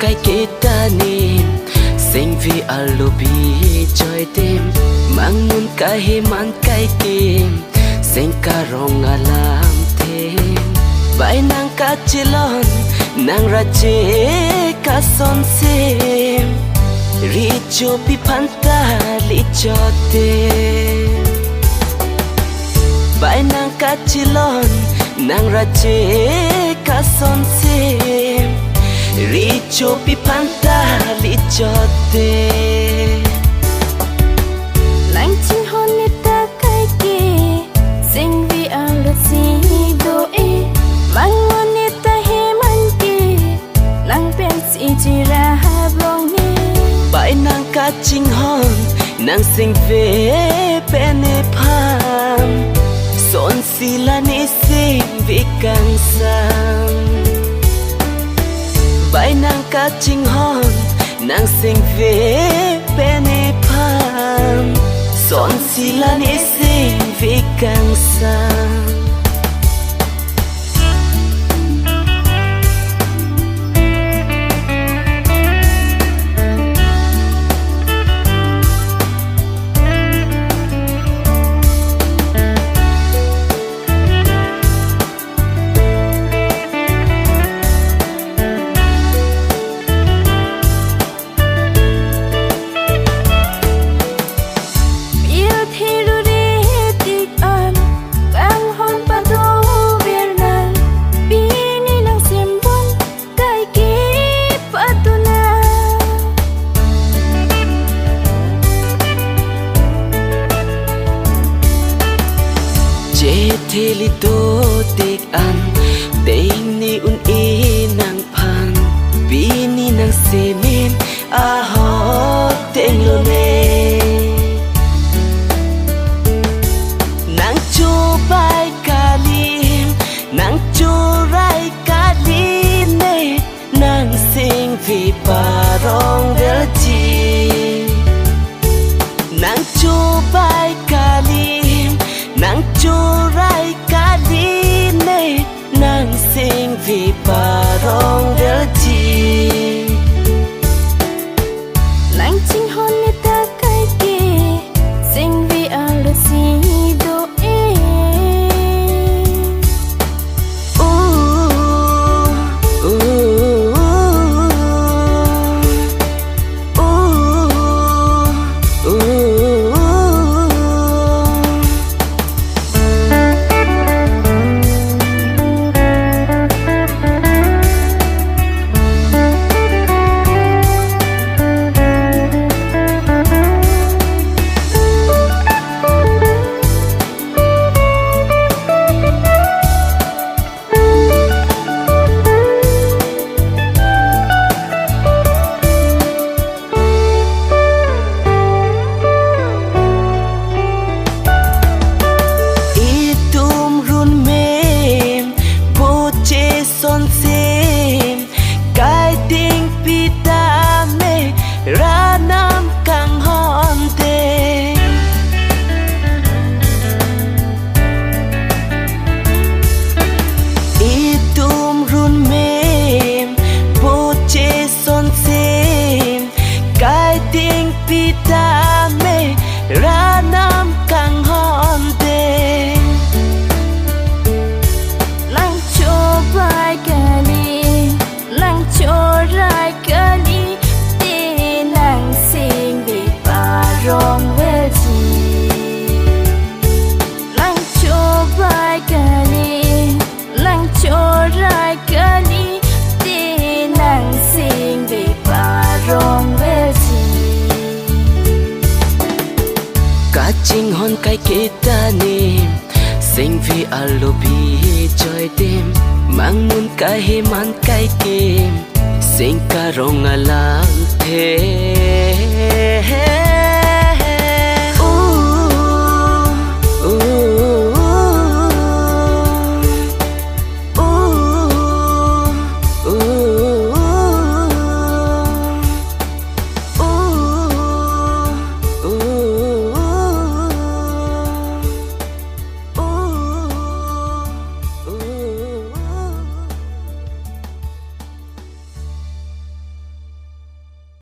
cái kế ta niềm sinh vì alobi chơi đêm mang muốn cái hi man cái kim sinh cả rong làm thêm vậy nàng cá chỉ lon nàng ra chế cá son xem ri cho pi panta li cho te vậy nàng cá chỉ lon nàng ra chế cá son xem ri cho pi panta li cho te lạnh chinh hôn nê ta cái kê sinh vì alo si do e mang ngon nê ta he man kê nang pen si chỉ ra blong nê bãi nàng cá chinh hon nàng sinh về pene pam son si la nê sinh vì càng sang bãi nàng cá chinh hon nàng sinh về pene pam son si la nê sinh vì càng sang theli to tek an tein ni un e nang phan bi ni nang se men a ho teng lo ne nang chu bai ka lim nang chu rai ka li ne nang sing vi pa rong del chi nang chu bai ka lim nang chu rai ka đi nè nàng sinh vì bà rong del chi lạnh chinh hôn nê ta cái kê sinh vì alo si do e son sim cái tiếng pita me ra nam càng hòn te itum run mem po che son sim cái tiếng pita me ra nam càng hòn te bai ka li nang cho rai ka li te nang sing vi pa rong ve chi nang cho bai ka li nang cho rai ka li te nang sing vi pa rong ve chi cá chinh hon cái kế ta niềm sinh vì alobi chơi đêm mang muốn cái hi man cái kim sinh cả rong làm thế